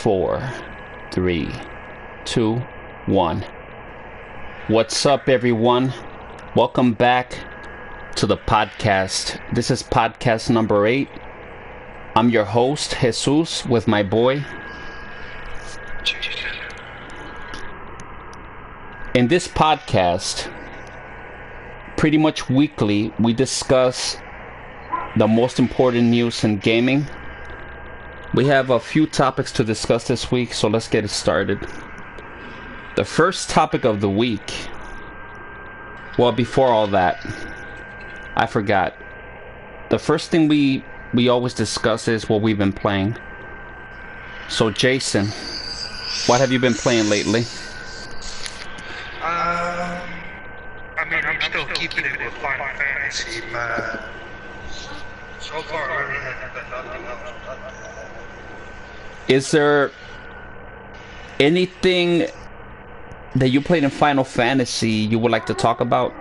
4, 3, 2, 1. What's up, everyone? Welcome back to the podcast. This is podcast number 8. I'm your host, Jesus, with my boy. In this podcast, pretty much weekly, we discuss the most important news in gaming. We have a few topics to discuss this week, so let's get it started. The first topic of the week. Well, before all that, I forgot. The first thing we always discuss is what we've been playing. So, Jason, what have you been playing lately? I'm still keeping it with Final Fantasy, but so far I really haven't been nothing else but that. Is there anything that you played in Final Fantasy you would like to talk about?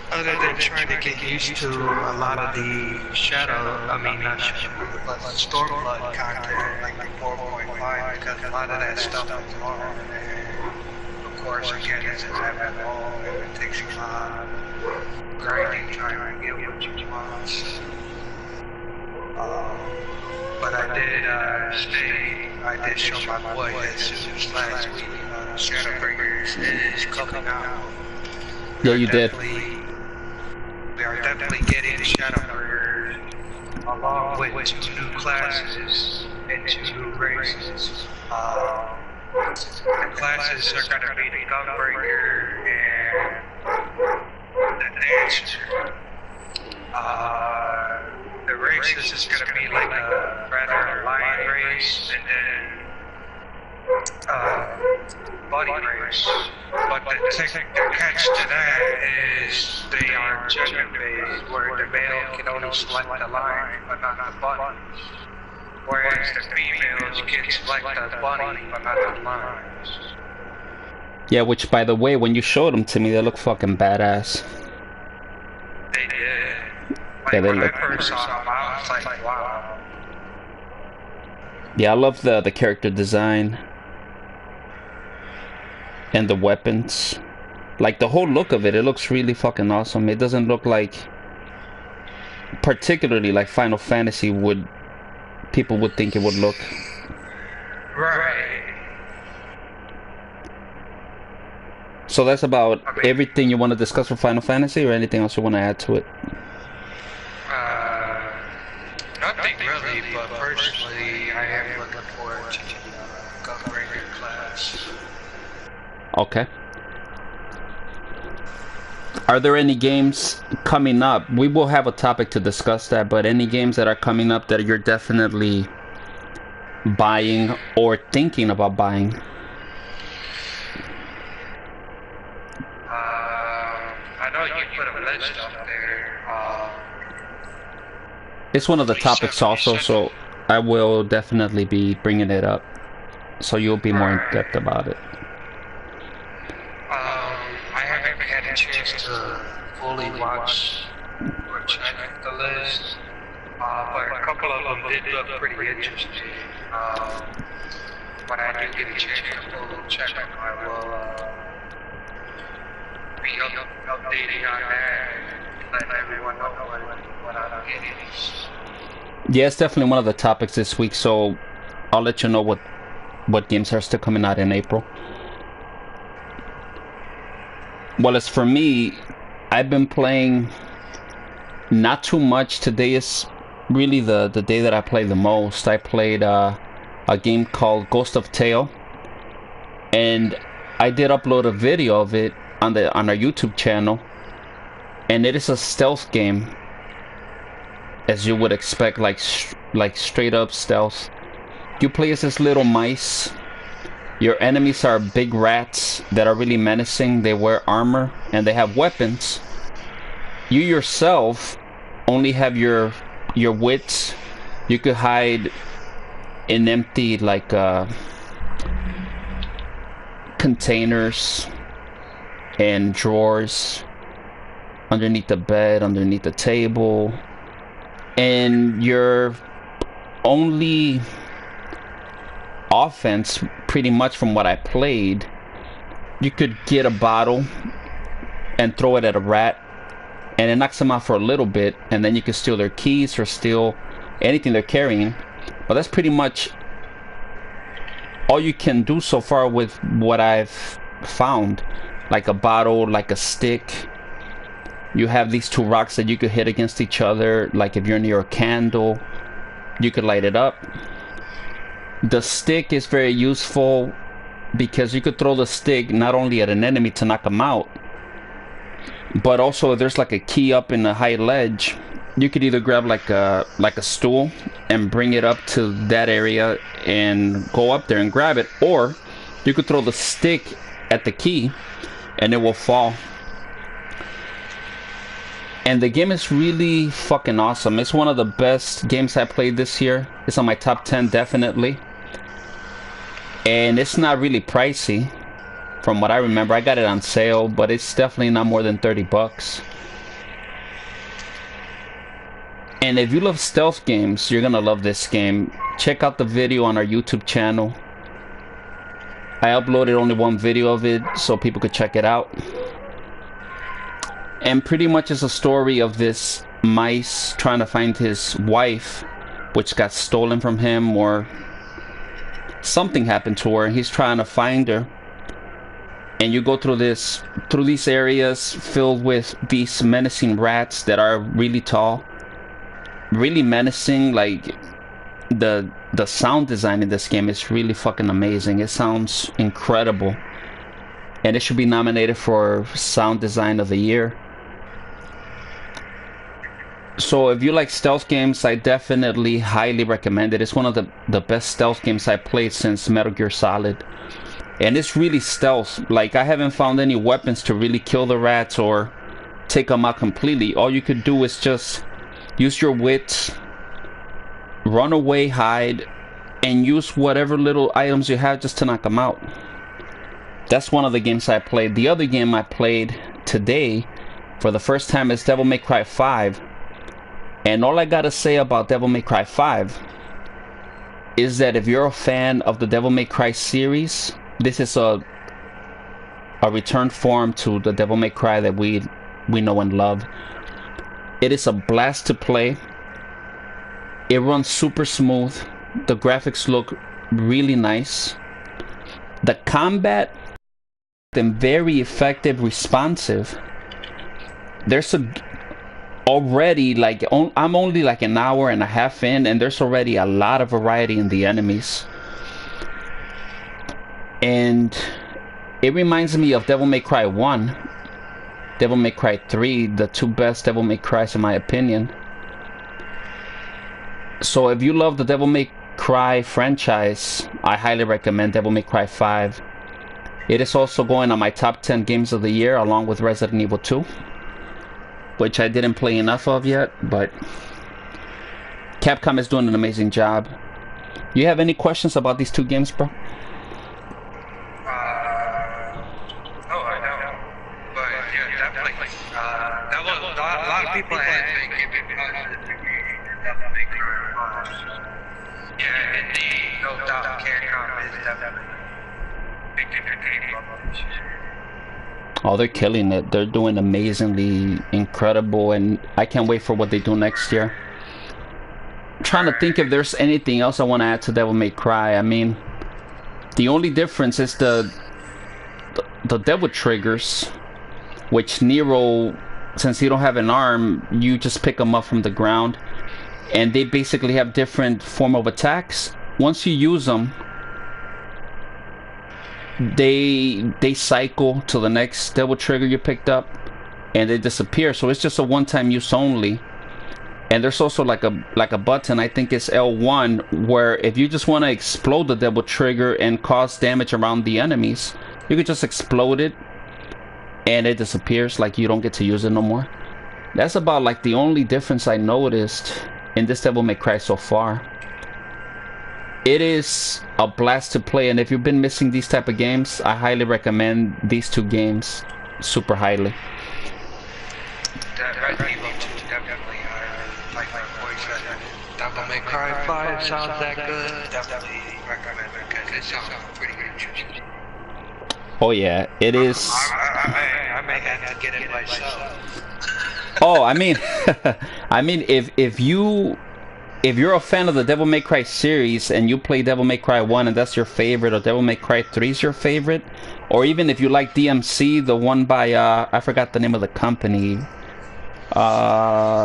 Other than trying to get used to a lot of the not Shadow, but Stormblood content, like the 4.5, because a lot of that stuff is hard, and of course, again, it's a rabbit hole, and it takes a lot of grinding trying to get what you want. But I did show my boy Jesus last week, Shadowbringers is coming out. Yeah, you did. We are definitely getting Shadowbringers along with 2 new classes and 2 new races. The classes are going to be the Gunbreaker and the Dancer. The races is going to be like a rather lion race and then buddy race. But the catch to that is they are gender based, where the male can only select the lion but not the bunny. Whereas the females can select the bunny but not the lions. Yeah, which, by the way, when you showed them to me, they look fucking badass. They did. Yeah, they when look... I first saw them, I was like, wow. Yeah, I love the character design and the weapons. Like, the whole look of it, it looks really fucking awesome. It doesn't look like, particularly like Final Fantasy people would think it would look. Right. So that's about everything you want to discuss for Final Fantasy, or anything else you want to add to it? Nothing really, but personally, I am looking forward to the Gunbreaker class. Okay. Are there any games coming up? We will have a topic to discuss that, but any games that are coming up that you're definitely buying or thinking about buying? I know you put a list up there. It's one of the topics also, so I will definitely be bringing it up, so you'll be more in depth about it. I haven't had a chance to fully watch or check the list, but a couple of them did look pretty interesting. When I do get a chance to fully check them, I will be updating on that and letting everyone know what I'm getting. Yeah, it's definitely one of the topics this week, so I'll let you know what games are still coming out in April. Well, as for me, I've been playing not too much. Today is really the day that I play the most. I played a game called Ghost of Tale, and I did upload a video of it on our YouTube channel, and it is a stealth game, as you would expect, like straight up stealth. You play as this little mice. Your enemies are big rats that are really menacing. They wear armor and they have weapons. You yourself only have your wits. You could hide in empty containers and drawers, underneath the bed, underneath the table, and your only offense, pretty much from what I played, you could get a bottle and throw it at a rat, and it knocks them out for a little bit, and then you can steal their keys or steal anything they're carrying. But that's pretty much all you can do so far with what I've found. Like a bottle, like a stick. You have these two rocks that you could hit against each other. Like if you're near a candle, you could light it up. The stick is very useful because you could throw the stick not only at an enemy to knock them out, but also if there's like a key up in a high ledge, you could either grab like a stool and bring it up to that area and go up there and grab it, or you could throw the stick at the key and it will fall. And the game is really fucking awesome. It's one of the best games I played this year. It's on my top 10 definitely. And it's not really pricey from what I remember. I got it on sale, but it's definitely not more than 30 bucks. And if you love stealth games, you're gonna love this game. Check out the video on our YouTube channel. I uploaded only one video of it so people could check it out. And pretty much it's a story of this mice trying to find his wife, which got stolen from him, or something happened to her, and he's trying to find her. And you go through these areas filled with these menacing rats that are really tall, really menacing. Like the sound design in this game is really fucking amazing. It sounds incredible, and it should be nominated for sound design of the year. So if you like stealth games, I definitely highly recommend it. It's one of the best stealth games I played since Metal Gear Solid. And it's really stealth. Like, I haven't found any weapons to really kill the rats or take them out completely. All you could do is just use your wits, run away, hide, and use whatever little items you have just to knock them out. That's one of the games I played. The other game I played today for the first time is Devil May Cry 5. And all I gotta say about Devil May Cry 5 is that if you're a fan of the Devil May Cry series, this is a return form to the Devil May Cry that we know and love. It is a blast to play. It runs super smooth. The graphics look really nice. The combat is very effective, responsive. There's already, like, I'm only like an hour and a half in, and there's already a lot of variety in the enemies. And it reminds me of Devil May Cry 1, Devil May Cry 3, the two best Devil May Crys in my opinion. So if you love the Devil May Cry franchise, I highly recommend Devil May Cry 5. It is also going on my top 10 games of the year, along with Resident Evil 2. Which I didn't play enough of yet, but Capcom is doing an amazing job. You have any questions about these two games, bro? No, I don't. But yeah, definitely. That was a lot of people had thinking Devil May Cry. Yeah, indeed, no doubt, Capcom is definitely big entertainment. Oh, they're killing it. They're doing amazingly incredible, and I can't wait for what they do next year. I'm trying to think if there's anything else I want to add to Devil May Cry. I mean, the only difference is the devil triggers, which Nero, since you don't have an arm, you just pick them up from the ground, and they basically have different form of attacks. Once you use them, they cycle to the next devil trigger you picked up, and they disappear. So it's just a one-time use only. And there's also like a button, I think it's L1, where if you just want to explode the devil trigger and cause damage around the enemies, you could just explode it and it disappears. Like, you don't get to use it no more. That's about like the only difference I noticed in this Devil May Cry so far. It is a blast to play, and if you've been missing these type of games, I highly recommend these two games super highly. Resident Evil 2 definitely, like my boy said, Devil May May Cry 5 sounds that good, definitely recommend it because it sounds pretty interesting. Oh yeah, it is. I may have to get it myself. Oh, I mean, I mean, if you're a fan of the Devil May Cry series and you play Devil May Cry 1 and that's your favorite, or Devil May Cry 3 is your favorite, or even if you like DMC, the one by I forgot the name of the company.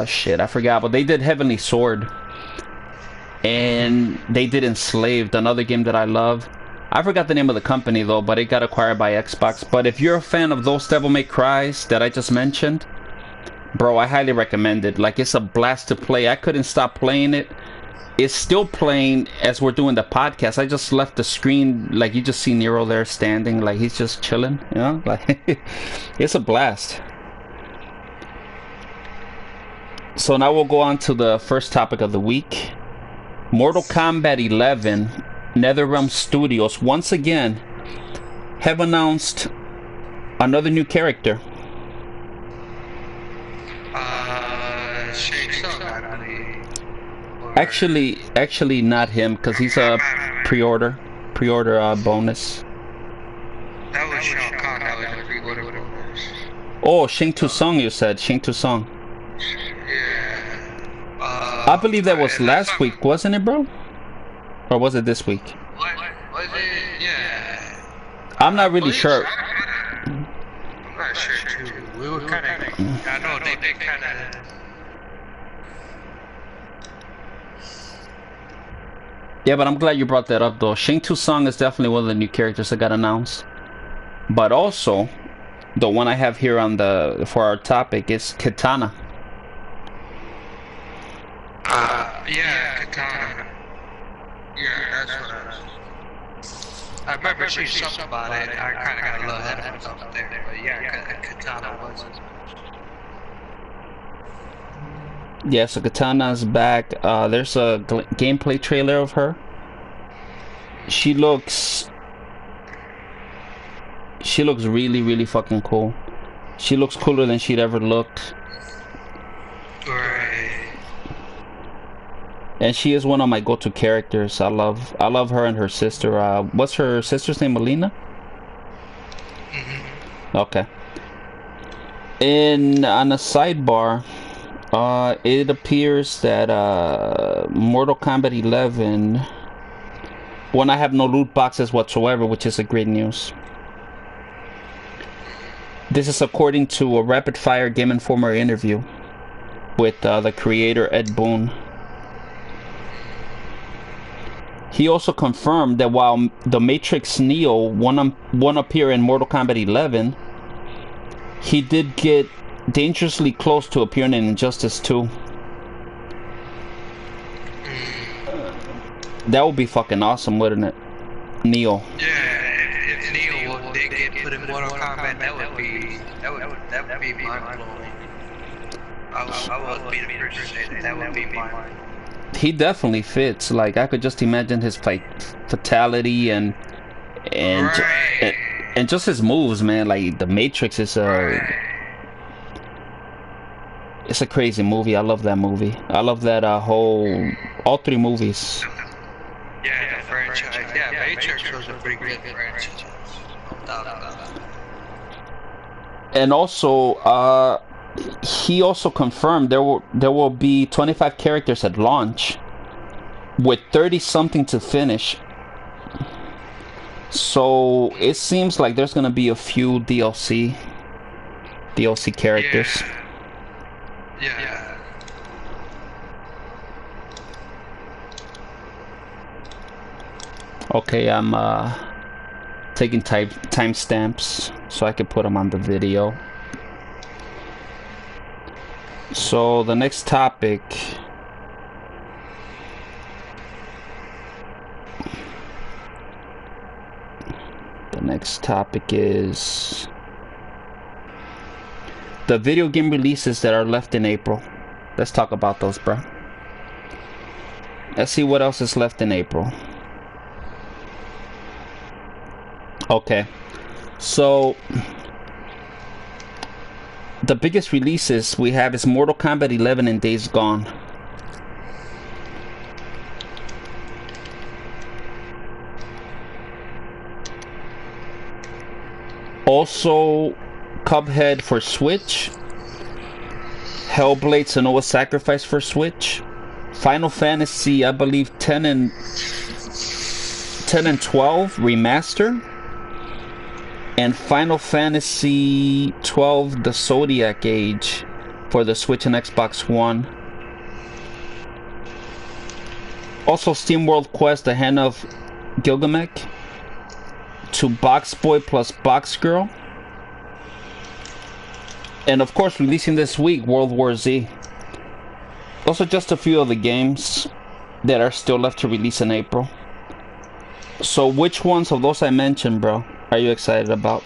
Shit, I forgot, but they did Heavenly Sword. And they did Enslaved, another game that I love. I forgot the name of the company though, but it got acquired by Xbox. But if you're a fan of those Devil May Cries that I just mentioned, bro, I highly recommend it. Like, it's a blast to play. I couldn't stop playing it. It's still playing as we're doing the podcast. I just left the screen, like, you just see Nero there standing, like he's just chilling, you know? Like, it's a blast. So now we'll go on to the first topic of the week. Mortal Kombat 11, NetherRealm Studios once again have announced another new character. Shang Tsung, I believe. Actually not him, because he's a pre-order bonus. That was Shao Kahn, that was a pre-order bonus. Oh, Shang Tsung, you said. Shang Tsung. Yeah. I believe that was last week, wasn't it, bro? Or was it this week? Was it? Yeah. I'm not really sure. I'm not sure too. We were kind of. I know they kind of. Yeah, but I'm glad you brought that up, though. Shang Tsung is definitely one of the new characters that got announced. But also, the one I have here on the for our topic is Kitana. Yeah, Kitana. Yeah, that's what I remember she said something about it. I kind of got a little ahead of myself there, but yeah, Kitana was. Yeah, so Kitana's back. There's a gameplay trailer of her. She looks really, really fucking cool. She looks cooler than she'd ever looked. Right. And she is one of my go-to characters. I love her and her sister. What's her sister's name? Melina? Mm-hmm. Okay. On a sidebar, it appears that Mortal Kombat 11 when I have no loot boxes whatsoever, which is a great news. This is according to a rapid fire Game Informer interview with the creator Ed Boon. He also confirmed that while the Matrix Neo won't appear in Mortal Kombat 11, he did get dangerously close to appearing in Injustice 2. That would be fucking awesome, wouldn't it? Neo. Yeah, if Neo did get put in Mortal Kombat, that would be mind blowing. I would be the first to say that would be mind. He definitely fits. Like, I could just imagine his fatality and just his moves, man. Like, the Matrix is it's a crazy movie. I love that movie. I love that all three movies. Yeah, the franchise. Yeah, Matrix was a pretty good franchise. No doubt about that. And also, he also confirmed there will be 25 characters at launch, with 30 something to finish. So it seems like there's gonna be a few DLC characters. Yeah. Okay, I'm taking timestamps so I can put them on the video. So the next topic is the video game releases that are left in April. Let's talk about those, bro. Let's see what else is left in April. Okay, so the biggest releases we have is Mortal Kombat 11 and Days Gone. Also, Cuphead for Switch. Hellblade: Senua's Sacrifice for Switch. Final Fantasy, I believe 10 and 12 remaster. And Final Fantasy 12 The Zodiac Age for the Switch and Xbox One. Also SteamWorld Quest: The Hand of Gilgamesh. To Box Boy plus Box Girl. And of course, releasing this week, World War Z. Those are just a few of the games that are still left to release in April. So which ones of those I mentioned, bro, are you excited about?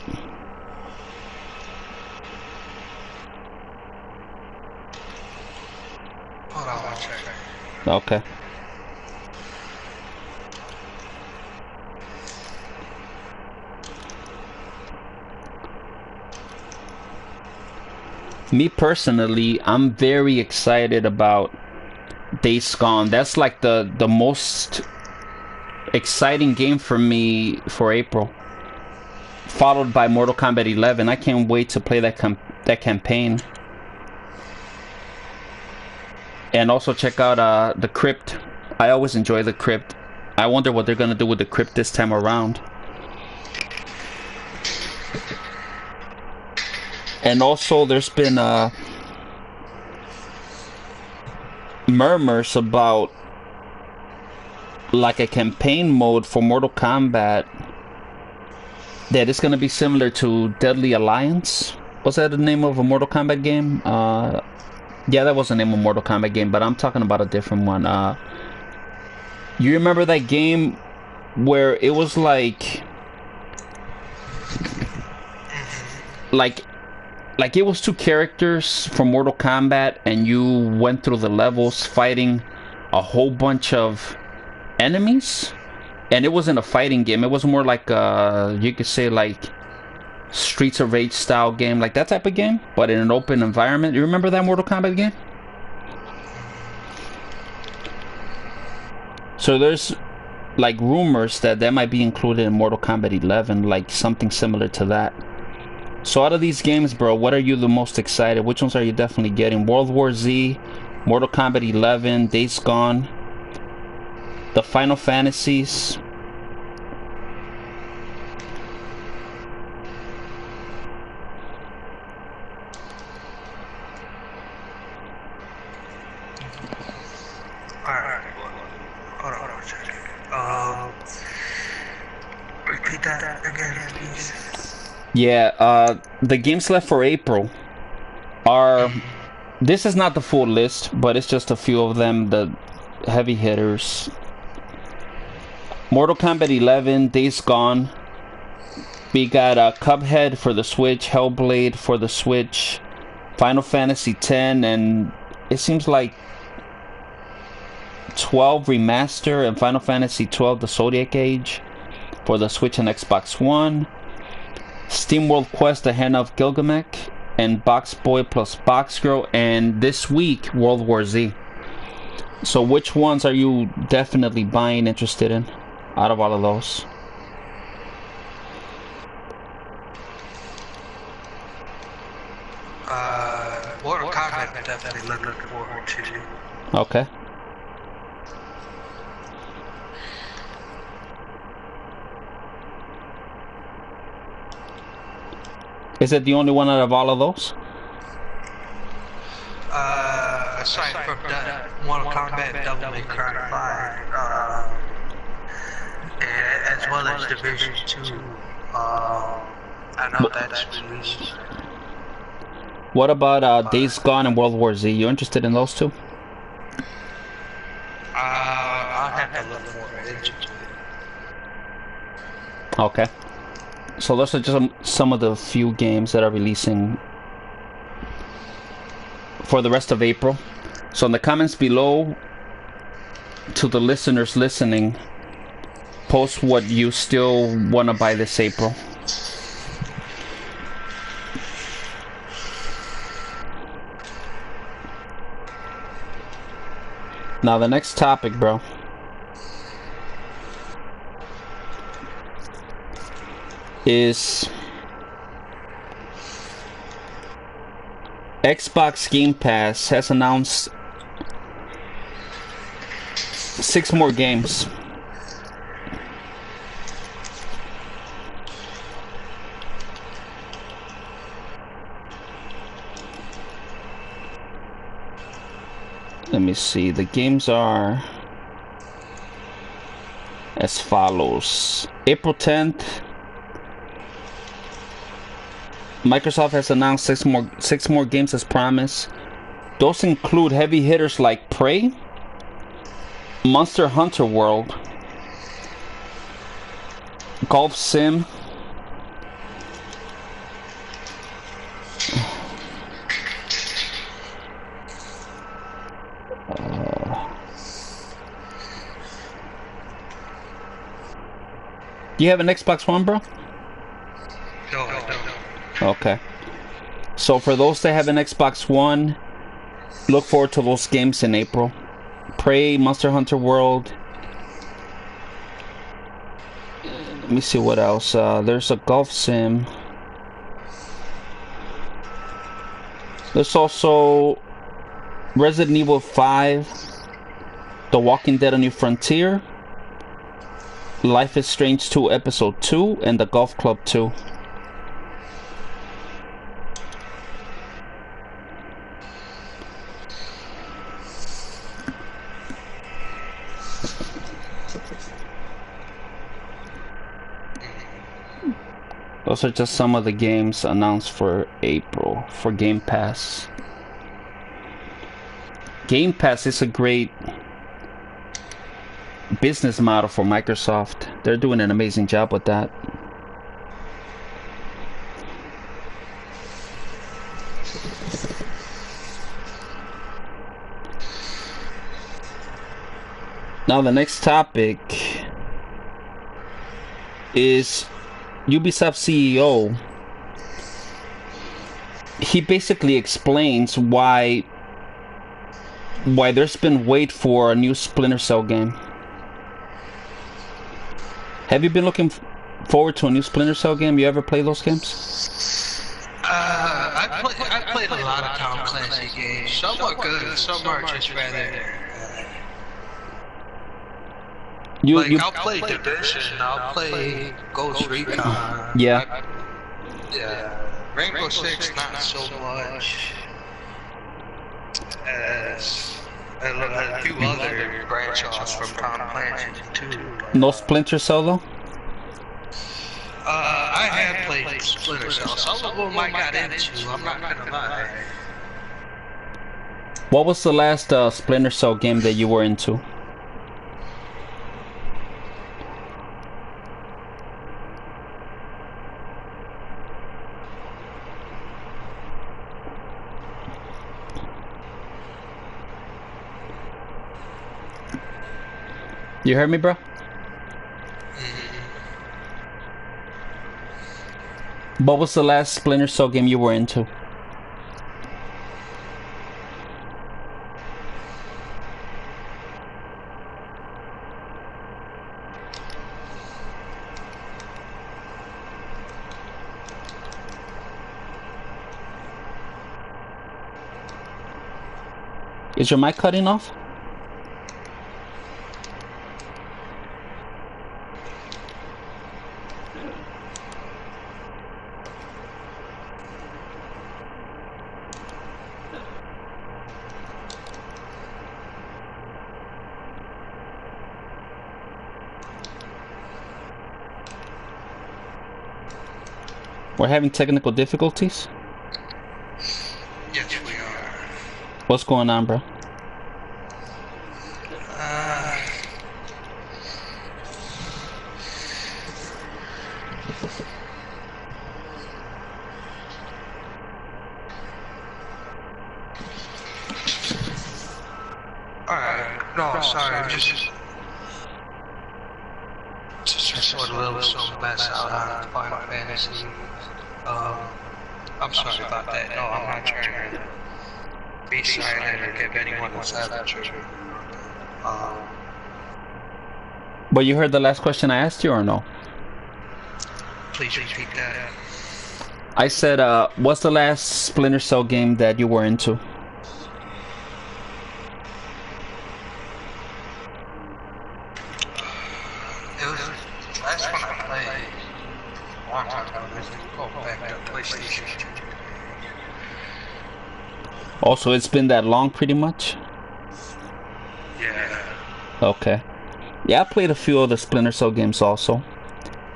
Hold on, I'll check. Okay. Me personally, I'm very excited about Days Gone. That's like the most exciting game for me for April. Followed by Mortal Kombat 11. I can't wait to play that campaign. And also check out The Crypt. I always enjoy The Crypt. I wonder what they're gonna do with The Crypt this time around. And also, there's been murmurs about like a campaign mode for Mortal Kombat that is going to be similar to Deadly Alliance. Was that the name of a Mortal Kombat game? Yeah, that was the name of a Mortal Kombat game, but I'm talking about a different one. You remember that game where it was like it was two characters from Mortal Kombat, and you went through the levels fighting a whole bunch of enemies, and it wasn't a fighting game. It was more like you could say like Streets of Rage style game, like that type of game, but in an open environment. You remember that Mortal Kombat game? So there's like rumors that might be included in Mortal Kombat 11, like something similar to that. So out of these games, bro, what are you the most excited? Which ones are you definitely getting? World War Z, Mortal Kombat 11, Days Gone, the Final Fantasies. Alright. Hold on, check. Repeat that again, please. Yeah, the games left for April are... This is not the full list, but it's just a few of them, the heavy hitters. Mortal Kombat 11, Days Gone. We got Cuphead for the Switch, Hellblade for the Switch, Final Fantasy X, and it seems like 12 Remaster and Final Fantasy 12 The Zodiac Age for the Switch and Xbox One. SteamWorld Quest: The Hand of Gilgamesh, and Box Boy plus Box Girl, and this week World War Z. So which ones are you definitely buying, interested in, out of all of those? Mortal Kombat definitely looking forward to. Okay. Is it the only one out of all of those? Aside from that, Mortal Kombat, Devil May Cry 5, and as well as Division 2. I know that's released. What about Days Gone and World War Z? You interested in those two? I'll have to look more into it. Okay. So those are just some of the few games that are releasing for the rest of April. So in the comments below, to the listeners listening, post what you still want to buy this April. Now the next topic, bro, is Xbox Game Pass has announced 6 more games. Let me see. The games are as follows. April 10th, Microsoft has announced six more games as promised. Those include heavy hitters like Prey, Monster Hunter World, Golf Sim, do you have an Xbox One, bro? No, I don't. Okay. So for those that have an Xbox One, look forward to those games in April. Prey, Monster Hunter World. Let me see what else. There's a Golf Sim. There's also Resident Evil 5, The Walking Dead: A New Frontier, Life is Strange 2 Episode 2, and The Golf Club 2. Those are just some of the games announced for April for Game Pass. Game Pass is a great business model for Microsoft. They're doing an amazing job with that. Now the next topic is Ubisoft CEO. He basically explains why there's been wait for a new Splinter Cell game. Have you been looking forward to a new Splinter Cell game? You ever play those games? I played a lot of Tom Clancy games. Some are good, some are just rather. I'll play Division, I'll play Ghost Recon. Yeah. Yeah. Rainbow Six, not so much. As a few other branch-offs from Tom Clancy too. No Splinter Cell though? I have played Splinter Cell. Some of them I got into, I'm not gonna lie. What was the last Splinter Cell game that you were into? You heard me, bro? What was the last Splinter Cell game you were into? Is your mic cutting off? We're having technical difficulties? Yes, we are. What's going on, bro? Alright, no, sorry, just sort of little some mess out on Final Fantasy. I'm sorry about that. No, I'm not trying to be silent or give anyone a savage. But you heard the last question I asked you or no? Please repeat that. I said, what's the last Splinter Cell game that you were into? It was the last one I played a long time ago. Let's go back to PlayStation 2. Also, it's been that long, pretty much? Yeah. Okay. Yeah, I played a few of the Splinter Cell games also.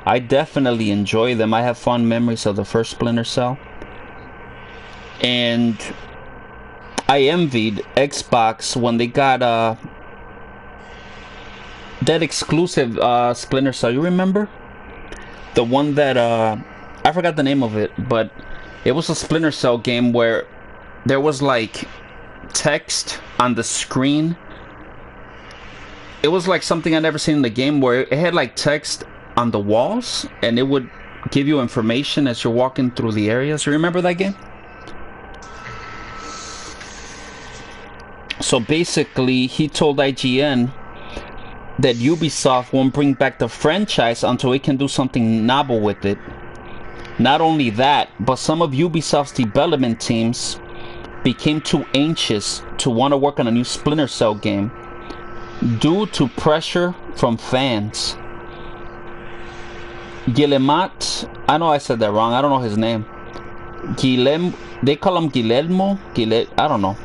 I definitely enjoy them. I have fond memories of the first Splinter Cell. And I envied Xbox when they got that exclusive Splinter Cell. You remember? The one that I forgot the name of it, but it was a Splinter Cell game where there was like text on the screen. It was like something I never seen in the game, where it had like text on the walls and it would give you information as you're walking through the areas. You remember that game? So basically, he told IGN that Ubisoft won't bring back the franchise until it can do something novel with it. Not only that, but some of Ubisoft's development teams became too anxious to want to work on a new Splinter Cell game due to pressure from fans. Guillemot, I know I said that wrong, I don't know his name. They call him Guillermo? I don't know.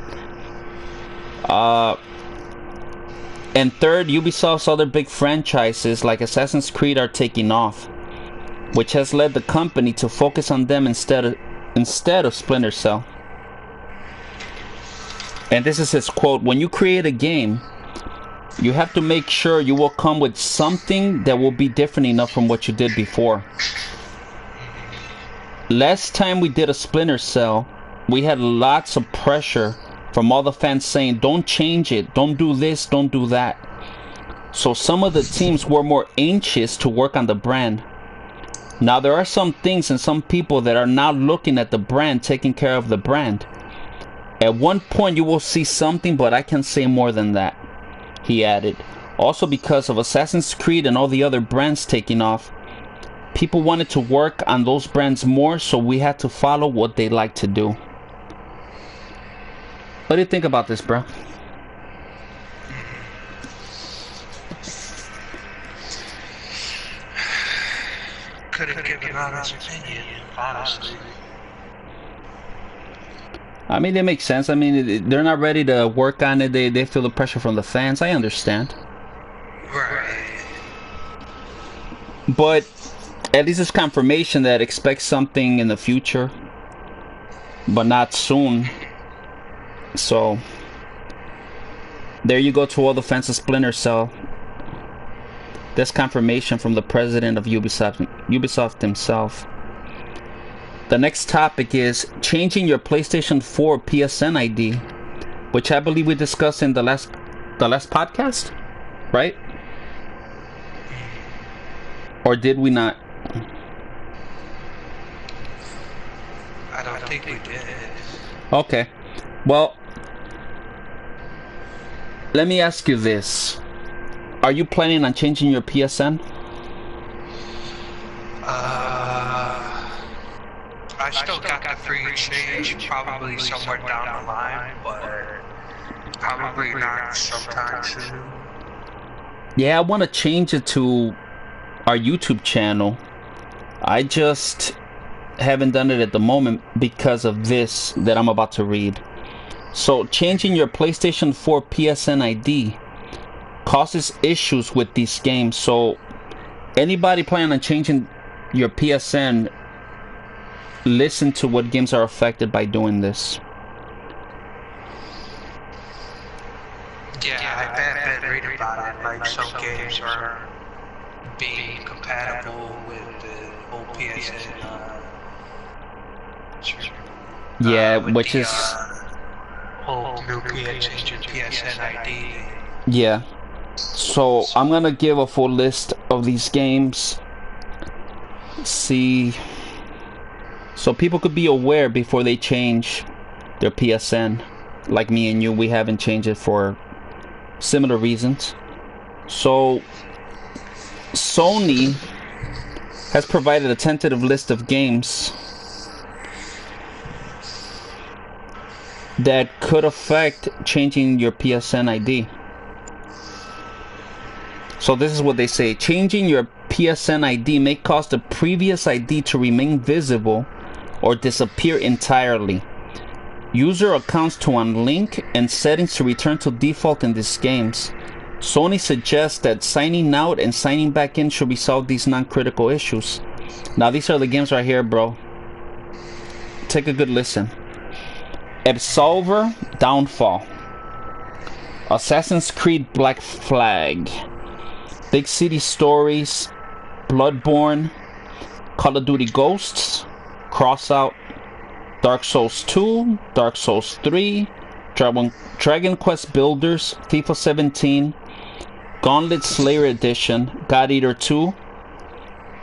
And third, Ubisoft's other big franchises like Assassin's Creed are taking off, which has led the company to focus on them instead of Splinter Cell. And this is his quote: "When you create a game, you have to make sure you will come with something that will be different enough from what you did before. Last time we did a Splinter Cell, we had lots of pressure from all the fans saying, don't change it, don't do this, don't do that. So some of the teams were more anxious to work on the brand. Now there are some things and some people that are now looking at the brand, taking care of the brand. At one point you will see something, but I can't say more than that," he added. Also, because of Assassin's Creed and all the other brands taking off, people wanted to work on those brands more, so we had to follow what they like to do. What do you think about this, bro? Couldn't give an honest opinion, honestly. I mean, it makes sense. I mean, they're not ready to work on it. They feel the pressure from the fans. I understand. Right. But at least it's confirmation that expect something in the future, but not soon. So there you go to all the fans of Splinter Cell. That's confirmation from the president of Ubisoft himself. The next topic is changing your PlayStation 4 PSN ID, which I believe we discussed in the last podcast, right? Or did we not? I don't think we did. Okay. Well, let me ask you this. Are you planning on changing your PSN? I still got the free exchange, probably somewhere down the line, but probably not sometime soon. Yeah, I want to change it to our YouTube channel. I just haven't done it at the moment because of this that I'm about to read. So, changing your PlayStation 4 PSN ID causes issues with these games. So, anybody planning on changing your PSN, listen to what games are affected by doing this. Yeah, I've been reading about it. Like, some games are being compatible with the old PSN. Yeah, which is whole new PSN ID. Yeah. So I'm gonna give a full list of these games. See, so people could be aware before they change their PSN. Like me and you, we haven't changed it for similar reasons. So Sony has provided a tentative list of games that could affect changing your PSN ID. So this is what they say. Changing your PSN ID may cause the previous ID to remain visible or disappear entirely. User accounts to unlink and settings to return to default in these games. Sony suggests that signing out and signing back in should resolve these non-critical issues. Now these are the games right here, bro. Take a good listen. Absolver, Downfall. Assassin's Creed Black Flag. Big City Stories, Bloodborne, Call of Duty Ghosts, Crossout, Dark Souls 2, Dark Souls 3, Dragon Quest Builders, FIFA 17, Gauntlet Slayer Edition, God Eater 2,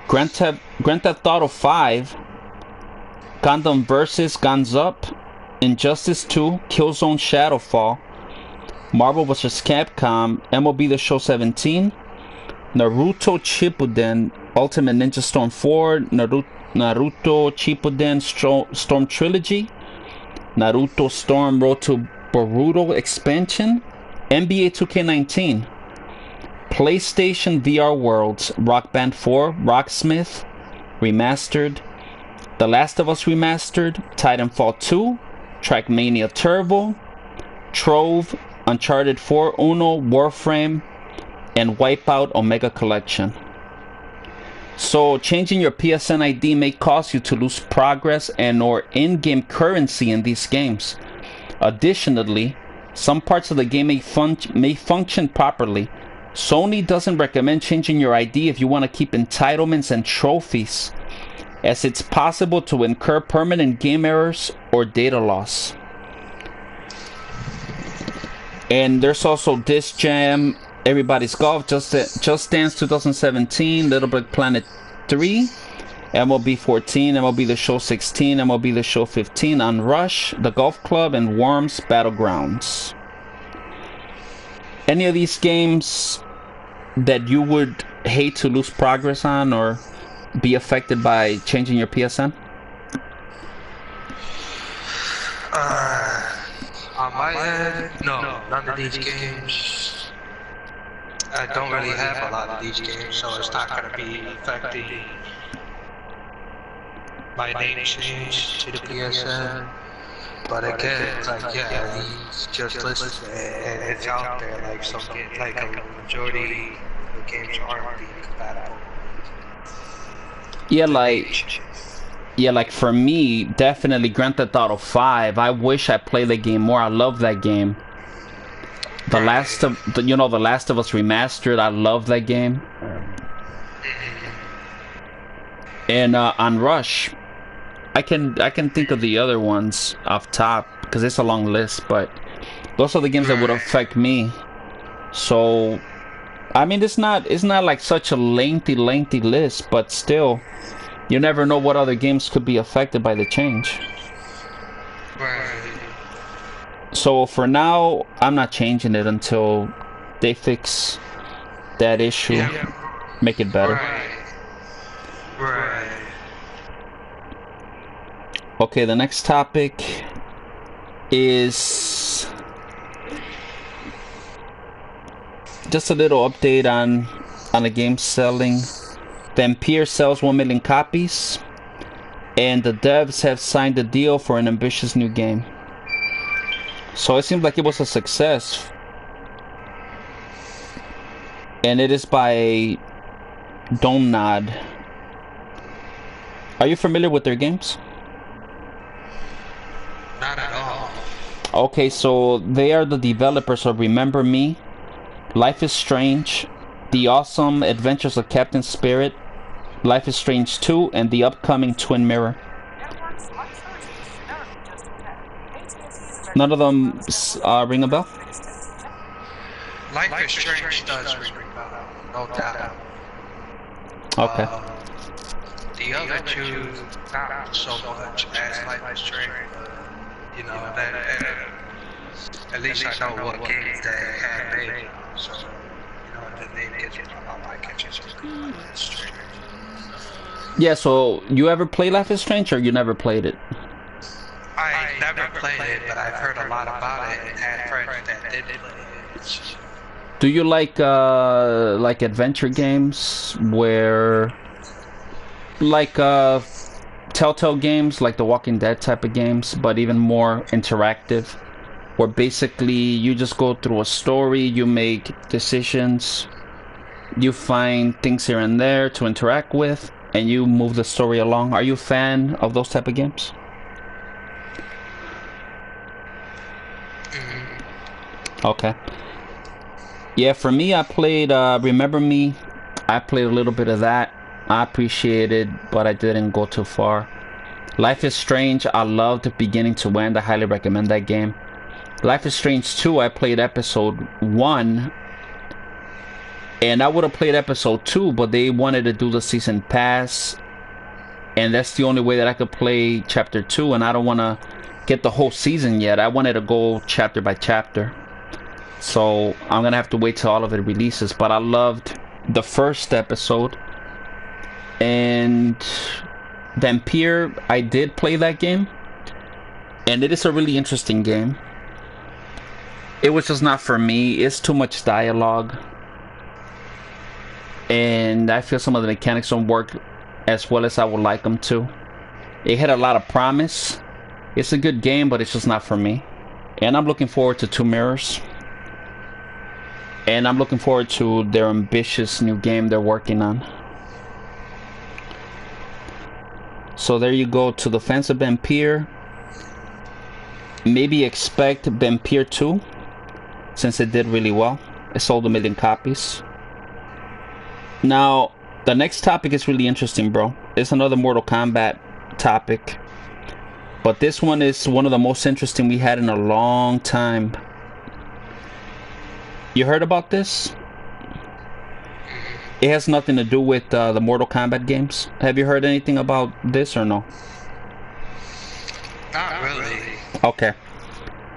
Grand Theft Auto 5, Gundam vs. Guns Up, Injustice 2, Killzone Shadowfall, Marvel vs. Capcom, MLB The Show 17, Naruto Shippuden, Ultimate Ninja Storm 4, Naruto Shippuden Storm Trilogy, Naruto Storm Road to Boruto Expansion, NBA 2K19, PlayStation VR Worlds, Rock Band 4, Rocksmith, Remastered, The Last of Us Remastered, Titanfall 2, Trackmania Turbo, Trove, Uncharted 4, Uno, Warframe, and Wipeout Omega Collection. So changing your PSN ID may cause you to lose progress and or in-game currency in these games. Additionally, some parts of the game may function properly. Sony doesn't recommend changing your ID if you want to keep entitlements and trophies, as it's possible to incur permanent game errors or data loss. And there's also Disc Jam, Everybody's Golf, Just Dance 2017, Little Big Planet 3, MLB 14, MLB The Show 16, MLB The Show 15, Unrush, The Golf Club, and Worms Battlegrounds. Any of these games that you would hate to lose progress on or be affected by changing your PSN? On my end, no, none of these games. I don't really have a lot of these games, so it's not going to be affecting my name change to the PSN. But again, it's like, yeah, he's just listening, and it's out there, like some games, like a majority of games aren't being compatible. Yeah, like for me, definitely Grand Theft Auto 5. I wish I played the game more. I love that game. The Last of Us Remastered. I love that game. And on Rush, I can think of the other ones off top because it's a long list, but those are the games that would affect me. So, I mean, it's not like such a lengthy list, but still, you never know what other games could be affected by the change. So for now, I'm not changing it until they fix that issue, make it better. Right. Okay, the next topic is just a little update on the game selling. Vampire sells 1 million copies, and the devs have signed a deal for an ambitious new game. So it seems like it was a success. And it is by Domnod. Are you familiar with their games? Not at all. Okay, so they are the developers of Remember Me, Life is Strange, The Awesome Adventures of Captain Spirit, Life is Strange 2, and the upcoming Twin Mirror. None of them ring a bell? Life is Strange does ring a bell, no doubt. Okay. The other two, not so much as Life is Strange. You know, that, at least I know what games they have made. So, you know, the name gets about my kitchen. Life is Strange. Yeah, so you ever play Life is Strange or you never played it? I never played it, but I've heard a lot about it and had friends that did play it. Do you like adventure games where, like Telltale games, like the Walking Dead type of games, but even more interactive, where basically you just go through a story, you make decisions, you find things here and there to interact with, and you move the story along? Are you a fan of those type of games? Okay. Yeah, for me, I played Remember Me. I played a little bit of that. I appreciate it, but I didn't go too far. Life is Strange, I loved beginning to end. I highly recommend that game. Life is Strange 2, I played episode 1. And I would have played episode 2, but they wanted to do the season pass. And that's the only way that I could play chapter 2. And I don't want to get the whole season yet. I wanted to go chapter by chapter. So I'm going to have to wait till all of it releases. But I loved the first episode. And Vampire, I did play that game. And it is a really interesting game. It was just not for me. It's too much dialogue. And I feel some of the mechanics don't work as well as I would like them to. It had a lot of promise. It's a good game, but it's just not for me. And I'm looking forward to Two Mirrors. And I'm looking forward to their ambitious new game they're working on. So there you go. To the fans of Vampire, maybe expect Vampire 2, since it did really well. It sold 1 million copies. Now, the next topic is really interesting, bro. It's another Mortal Kombat topic. But this one is one of the most interesting we had in a long time. You heard about this? It has nothing to do with the Mortal Kombat games. Have you heard anything about this or no? Not really. Okay.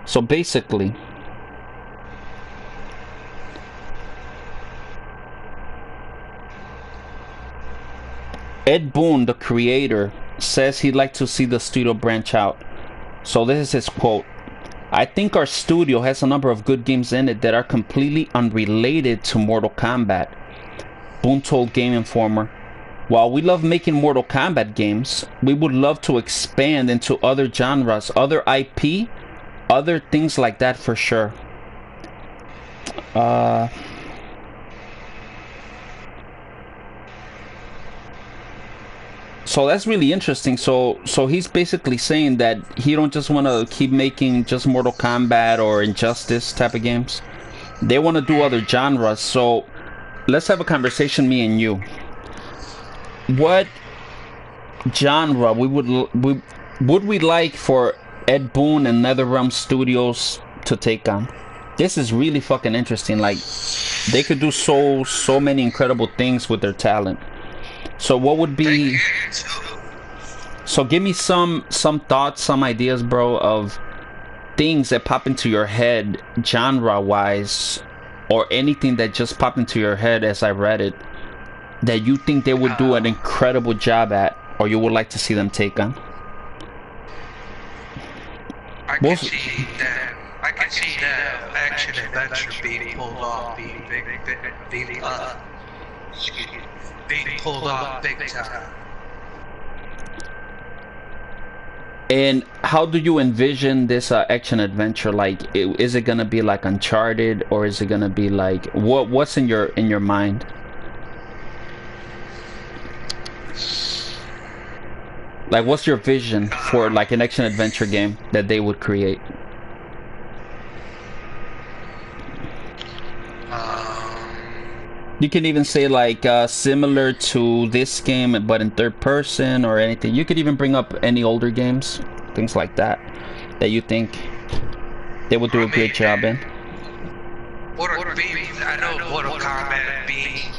So basically, Ed Boon, the creator, says he'd like to see the studio branch out. So this is his quote. "I think our studio has a number of good games in it that are completely unrelated to Mortal Kombat," Boon told Game Informer. "While we love making Mortal Kombat games, we would love to expand into other genres, other IP, other things like that for sure." So that's really interesting. So he's basically saying that he don't just want to keep making just Mortal Kombat or Injustice type of games. They want to do other genres. So let's have a conversation, me and you. What genre would we like for Ed Boon and NetherRealm Studios to take on? This is really fucking interesting. Like, they could do so many incredible things with their talent. So what would be... So give me some thoughts, some ideas, bro, of things that pop into your head genre-wise, or anything that just popped into your head as I read it, that you think they would do an incredible job at, or you would like to see them take on. I can see that action adventure being pulled off, being pulled off big time. And how do you envision this action adventure? Like, is it gonna be like Uncharted, or is it gonna be like what's in your mind? Like, what's your vision for like an action adventure game that they would create? You can even say like similar to this game, but in third person or anything. You could even bring up any older games, things like that, that you think they would do a great job in. I know Mortal Kombat being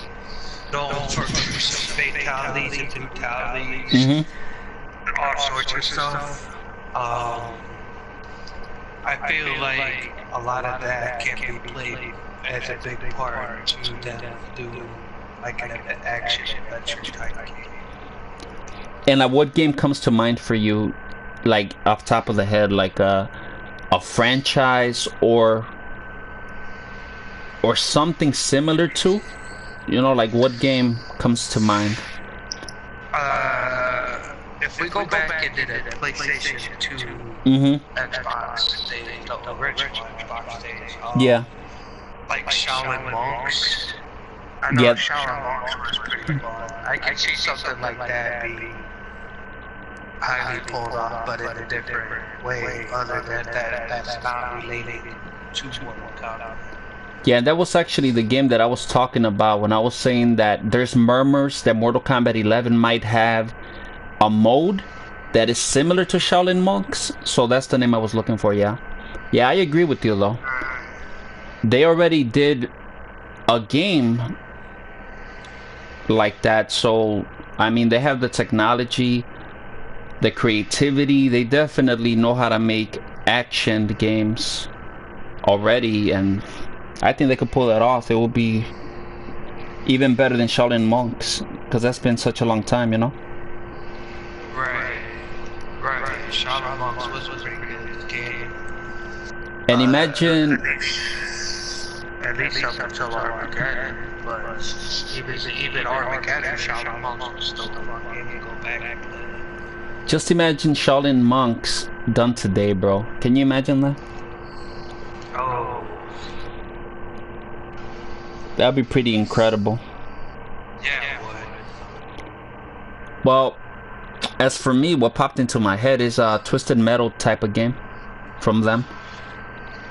known for fatalities and brutalities, and all sorts of stuff. I feel like a lot of that can be played as a big part to them do like an action adventure type game. And like, what game comes to mind for you like off top of the head, like a franchise or something similar to, you know, like what game comes to mind? If we go back into the PlayStation 2, Xbox, the original Xbox days, Yeah. like Shaolin Monks. I know Yep. Shaolin Monks was pretty fun. I can see something like that being highly pulled off, but in a different way, other than that's not related to Mortal Kombat. Yeah, that was actually the game that I was talking about when I was saying that there's murmurs that Mortal Kombat 11 might have a mode that is similar to Shaolin Monks. So that's the name I was looking for, yeah. Yeah, I agree with you, though. They already did a game like that, so, I mean, they have the technology, the creativity. They definitely know how to make action games already, and I think they could pull that off. It will be even better than Shaolin Monks, because that's been such a long time, you know? Right. Shaolin Monks was a pretty good game. And imagine... At least up until Armageddon, but even Armageddon, Shaolin Monks was still the one game you go back and play. Just imagine Shaolin Monks done today, bro. Can you imagine that? Oh. That'd be pretty incredible. Yeah, it would. Well, as for me, what popped into my head is a Twisted Metal type of game from them.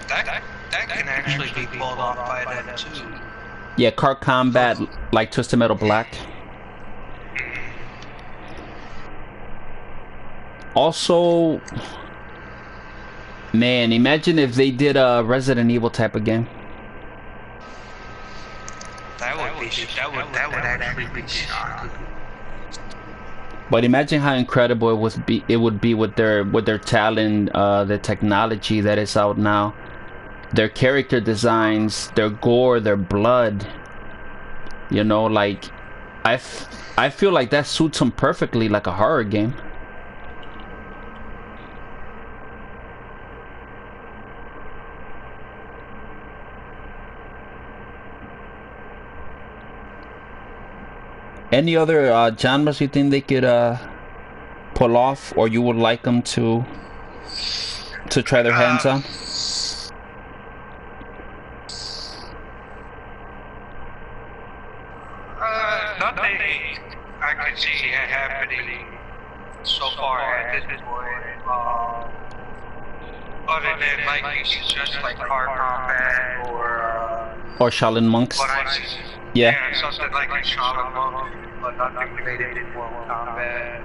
That can actually be pulled off by them too. Yeah, card combat like Twisted Metal Black. Also, man, imagine if they did a Resident Evil type of game. That would actually be shocking. But imagine how incredible it would be with their talent, the technology that is out now, their character designs, their gore, their blood. You know, like I feel like that suits them perfectly, like a horror game. Any other genres you think they could pull off, or you would like them to try their hands on? Nothing I can see it happening so far at this point. Other than like you suggest, like Card Combat Or Shaolin Monks. Yeah. Something like Shaolin Monks, but nothing related to Mortal Kombat.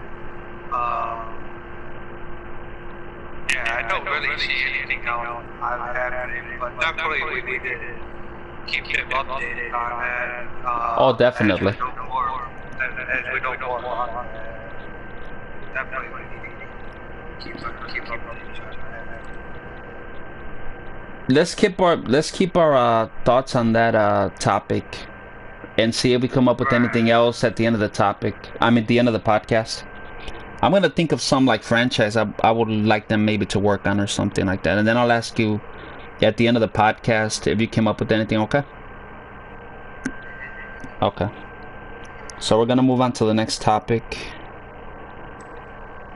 Yeah, I don't really see anything else happening, but definitely we need to keep them updated on that. Oh, definitely. As we know more on that. Definitely we need to keep updated on that. Let's keep our thoughts on that topic, and see if we come up with anything else at the end of the topic. I mean, the end of the podcast. I'm gonna think of some like franchise I would like them maybe to work on or something like that, and then I'll ask you at the end of the podcast if you came up with anything. Okay. Okay. So we're gonna move on to the next topic.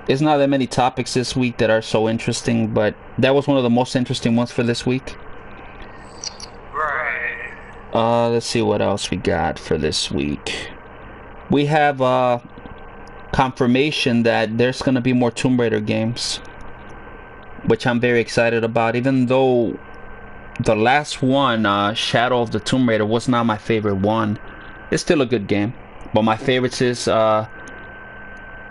There's not that many topics this week that are so interesting, but that was one of the most interesting ones for this week. Right. Let's see what else we got for this week. We have confirmation that there's gonna be more Tomb Raider games, which I'm very excited about, even though the last one, Shadow of the Tomb Raider, was not my favorite one. It's still a good game, but my favorites is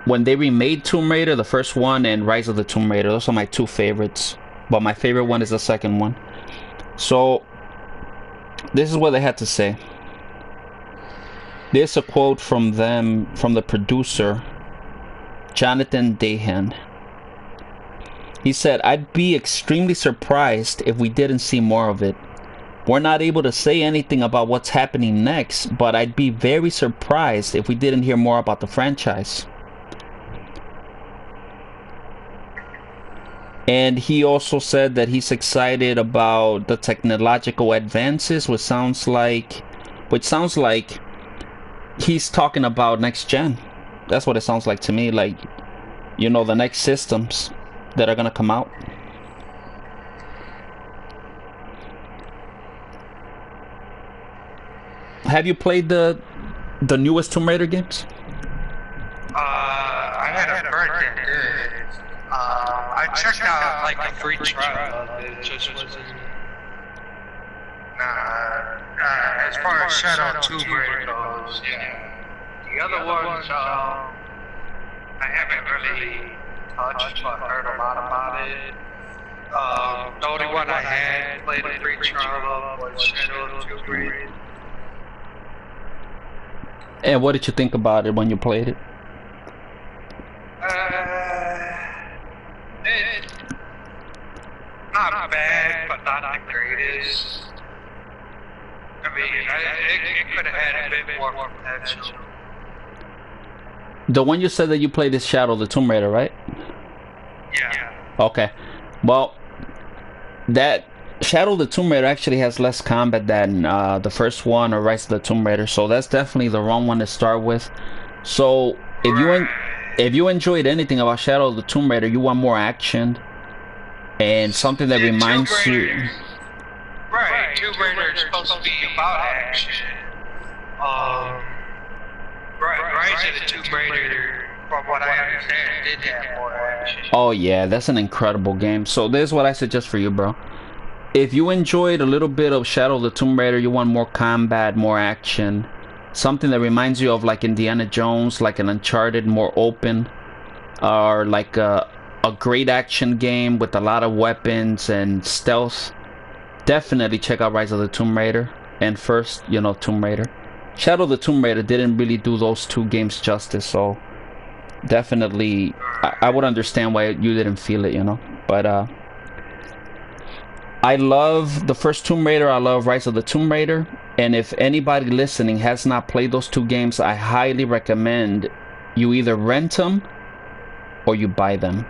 when they remade Tomb Raider, the first one, and Rise of the Tomb Raider. Those are my two favorites, but my favorite one is the second one. So this is what they had to say. There's a quote from them, from the producer, Jonathan Dayhan. He said, "I'd be extremely surprised if we didn't see more of it. We're not able to say anything about what's happening next, but I'd be very surprised if we didn't hear more about the franchise." And he also said that he's excited about the technological advances, which sounds like he's talking about next gen. That's what it sounds like to me, like, you know, the next systems that are gonna come out. Have you played the newest Tomb Raider games? I had a friend that did. I checked out like a free trial of it. It just wasn't. As far as Shadow Tomb Raider goes, yeah. The other ones, I haven't really touched, but heard a lot about it. The only one I had played a free trial of was Shadow Tomb Raider. And what did you think about it when you played it? Not bad, but not the greatest. I mean, it could have had a bit more potential. The one you said that you played is Shadow the Tomb Raider, right? Yeah. Okay. Well, that Shadow the Tomb Raider actually has less combat than the first one or Rise of the Tomb Raider, so that's definitely the wrong one to start with. So if you enjoyed anything about Shadow of the Tomb Raider, you want more action and something that reminds you. Right, Tomb Raider is supposed to be about action. Rise of the Tomb Raider, from what I understand, did have more action. Oh yeah, that's an incredible game. So this is what I suggest for you, bro. If you enjoyed a little bit of Shadow of the Tomb Raider, you want more combat, more action, something that reminds you of like Indiana Jones, like an Uncharted, more open, or like a great action game with a lot of weapons and stealth, definitely check out Rise of the Tomb Raider. And first, you know, Tomb Raider. Shadow of the Tomb Raider didn't really do those two games justice, so definitely I would understand why you didn't feel it, you know. But I love the first Tomb Raider, I love Rise of the Tomb Raider, and if anybody listening has not played those two games, I highly recommend you either rent them or you buy them.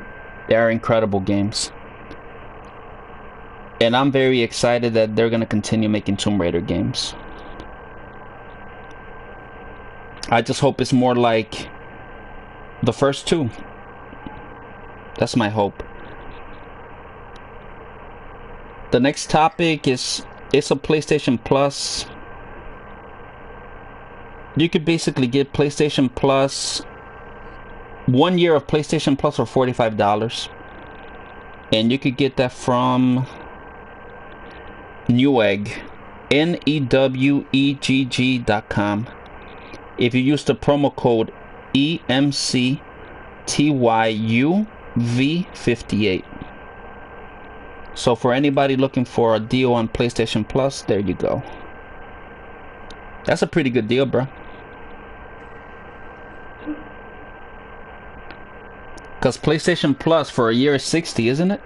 They are incredible games. And I'm very excited that they're going to continue making Tomb Raider games. I just hope it's more like the first two. That's my hope. The next topic is a PlayStation Plus. You could basically get PlayStation Plus, 1 year of PlayStation Plus for $45. And you could get that from Newegg, NEWEGG.com. If you use the promo code EMCTYUV58. So for anybody looking for a deal on PlayStation Plus, there you go. That's a pretty good deal, bro. Because PlayStation Plus for a year is $60, isn't it?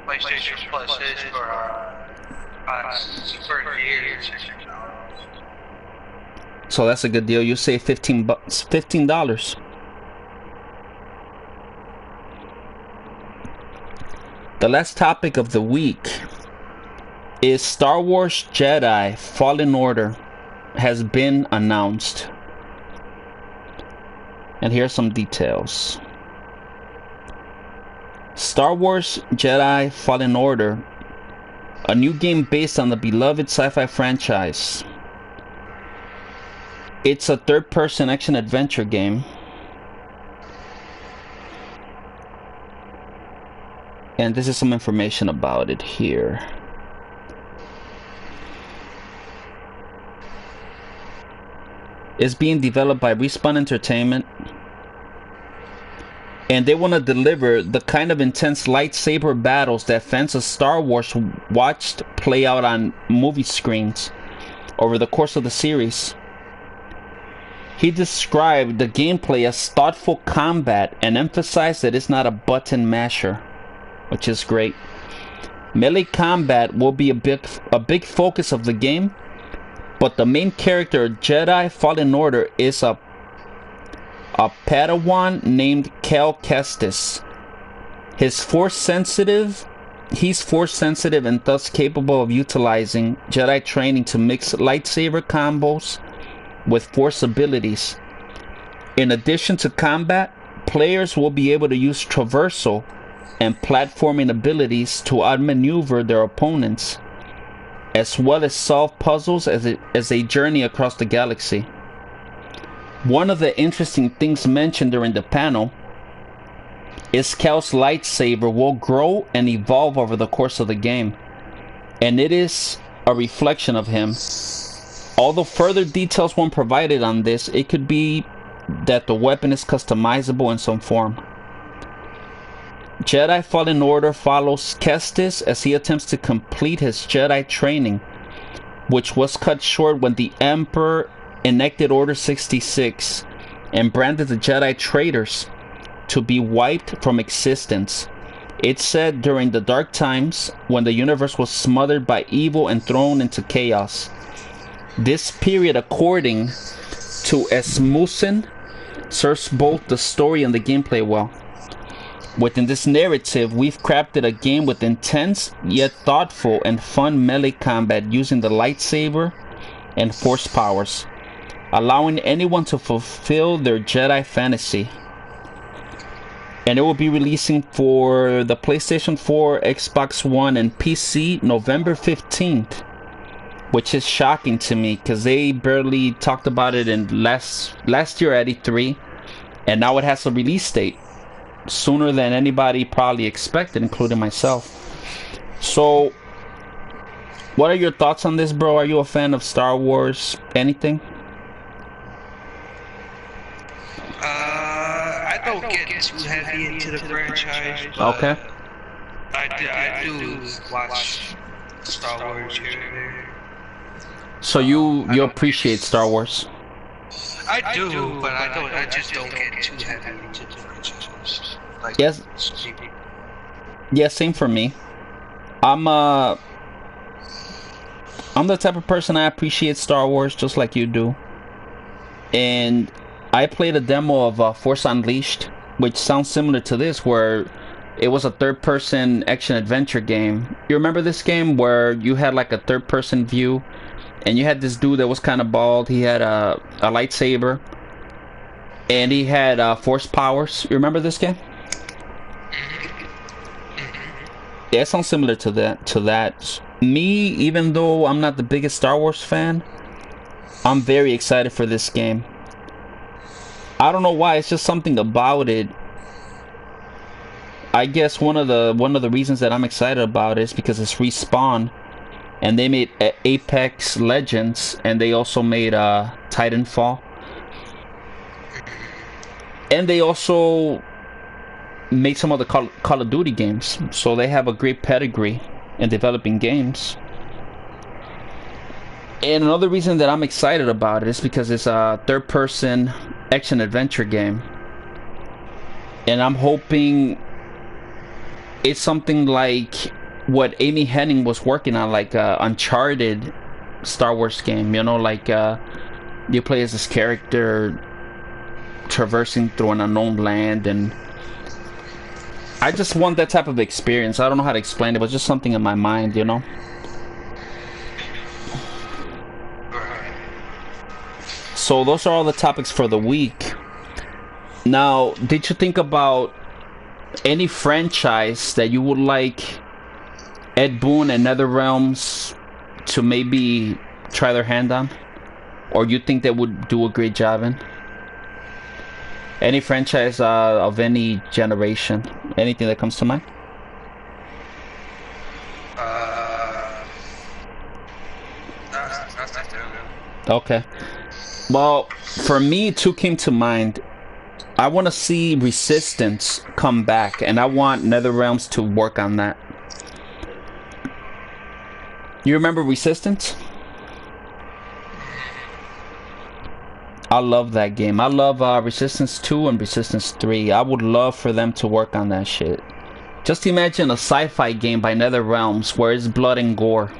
PlayStation Plus is for a year. So that's a good deal. You save $15. The last topic of the week is Star Wars Jedi Fallen Order has been announced. And here's some details. Star Wars Jedi Fallen Order, a new game based on the beloved sci-fi franchise. It's a third-person action-adventure game. And this is some information about it here. It's being developed by Respawn Entertainment. And they want to deliver the kind of intense lightsaber battles that fans of Star Wars watched play out on movie screens over the course of the series. He described the gameplay as thoughtful combat and emphasized that it's not a button masher, which is great. Melee combat will be a big focus of the game, but the main character, Jedi Fallen Order, is a a Padawan named Cal Kestis. He's force sensitive and thus capable of utilizing Jedi training to mix lightsaber combos with force abilities. In addition to combat, players will be able to use traversal and platforming abilities to outmaneuver their opponents, as well as solve puzzles as they journey across the galaxy. One of the interesting things mentioned during the panel is Cal's lightsaber will grow and evolve over the course of the game, and it is a reflection of him. Although further details weren't provided on this, it could be that the weapon is customizable in some form. Jedi Fallen Order follows Kestis as he attempts to complete his Jedi training, which was cut short when the Emperor enacted Order 66 and branded the Jedi traitors to be wiped from existence. It said during the Dark Times, when the universe was smothered by evil and thrown into chaos. This period, according to Asmussen, serves both the story and the gameplay well. Within this narrative, we've crafted a game with intense yet thoughtful and fun melee combat using the lightsaber and force powers, allowing anyone to fulfill their Jedi fantasy. And it will be releasing for the PlayStation 4, Xbox One, and PC November 15th, which is shocking to me because they barely talked about it in last year at E3, and now it has a release date sooner than anybody probably expected, including myself. So, what are your thoughts on this, bro? Are you a fan of Star Wars? Anything? I don't get too heavy into the franchise. Okay. I do watch Star Wars here and there. So you appreciate Star Wars? I do, but I just don't get too heavy into the franchise. Like, yes. Yeah, same for me. I'm the type of person, I appreciate Star Wars just like you do. And I played a demo of Force Unleashed, which sounds similar to this, where it was a third-person action-adventure game. You remember this game where you had like a third-person view, and you had this dude that was kind of bald. He had a lightsaber, and he had force powers. You remember this game? Yeah, it sounds similar to that. Me, even though I'm not the biggest Star Wars fan, I'm very excited for this game. I don't know why, it's just something about it. I guess one of the reasons that I'm excited about it is because it's Respawn, and they made Apex Legends, and they also made Titanfall, and they also made some of the Call of Duty games. So they have a great pedigree in developing games. And another reason that I'm excited about it is because it's a third-person action-adventure game, and I'm hoping it's something like what Amy Hennig was working on, like Uncharted Star Wars game. You know, like you play as this character traversing through an unknown land, and I just want that type of experience. I don't know how to explain it, but just something in my mind, you know. So those are all the topics for the week. Now, did you think about any franchise that you would like Ed Boon and NetherRealms to maybe try their hand on, or you think they would do a great job in? Any franchise of any generation? Anything that comes to mind? Okay. Well, for me, two came to mind. I want to see Resistance come back, and I want NetherRealms to work on that. You remember Resistance? I love that game. I love Resistance 2 and Resistance 3. I would love for them to work on that shit. Just imagine a sci-fi game by NetherRealms where it's blood and gore.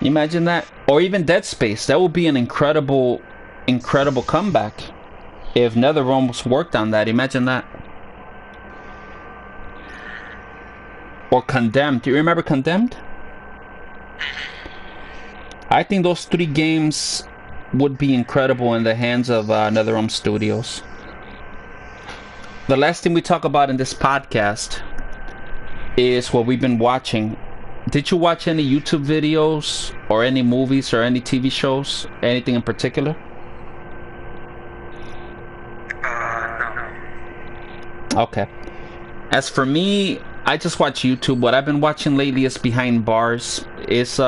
You imagine that? Or even Dead Space. That would be an incredible comeback. If NetherRealms worked on that, imagine that. Or Condemned. Do you remember Condemned? I think those 3 games would be incredible in the hands of NetherRealm Studios. The last thing we talk about in this podcast is what we've been watching. Did you watch any YouTube videos or any movies or any TV shows? Anything in particular? No. Okay. As for me, I just watch YouTube. What I've been watching lately is Behind Bars. It's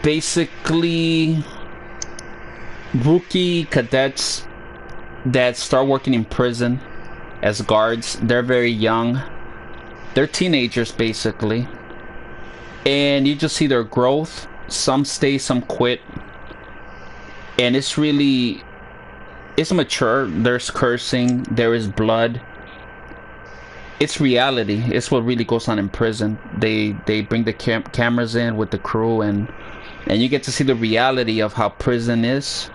basically rookie cadets that start working in prison as guards. They're very young. They're teenagers basically. And you just see their growth. Some stay, some quit. And it's mature. There's cursing, there is blood. It's reality. It's what really goes on in prison. They bring the cameras in with the crew, and you get to see the reality of how prison is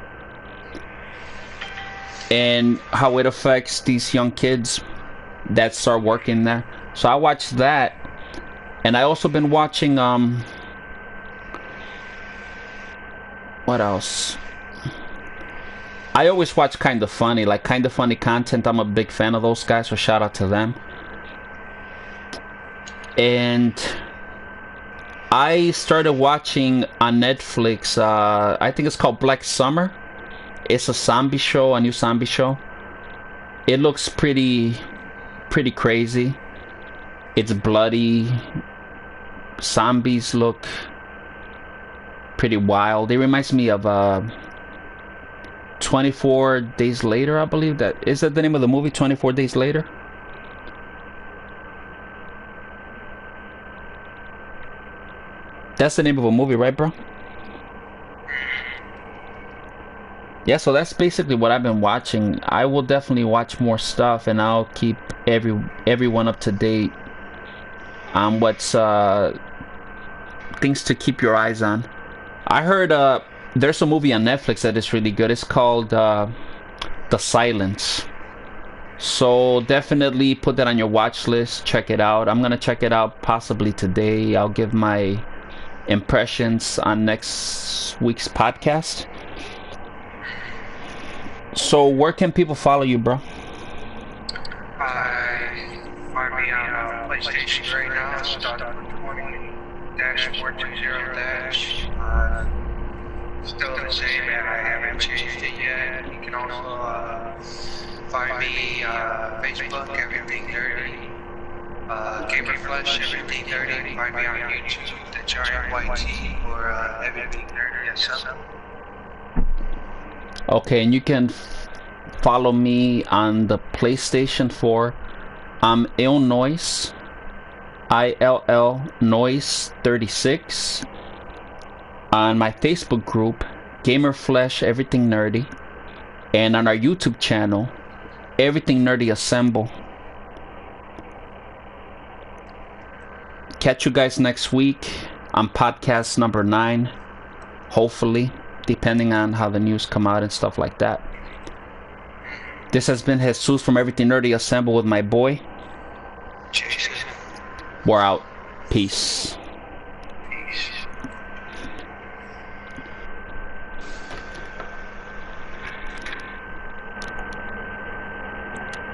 and how it affects these young kids that start working there. So I watched that, and I also been watching what else? I always watch Kinda Funny, like Kinda Funny content. I'm a big fan of those guys, so shout out to them. And I started watching on Netflix, I think it's called Black Summer. It's a zombie show, a new zombie show. It looks pretty crazy. It's bloody. Zombies look pretty wild. It reminds me of 24 Days Later, I believe. Is that the name of the movie, 24 Days Later? That's the name of a movie, right, bro? Yeah, so that's basically what I've been watching. I will definitely watch more stuff, and I'll keep everyone up to date on what's things to keep your eyes on. I heard there's a movie on Netflix that is really good. It's called The Silence. So definitely put that on your watch list. Check it out. I'm gonna check it out possibly today. I'll give my impressions on next week's podcast. So where can people follow you, bro? Find me on PlayStation right now. Started with 20-420-. Still the same, and I haven't changed it yet. You can also find me Facebook, Everything Nerdy. Gamer Flesh, Everything Nerdy. Find me on YouTube, The Giant White Tea, or Everything Nerdy SL. Okay, and you can follow me on the PlayStation 4. I'm Illnoise, ILL Noise 36. On my Facebook group, Gamer Flesh, Everything Nerdy, and on our YouTube channel, Everything Nerdy Assemble. Catch you guys next week on podcast number 9, hopefully, depending on how the news come out and stuff like that. This has been Jesus from Everything Nerdy Assemble with my boy. Jason. We're out. Peace.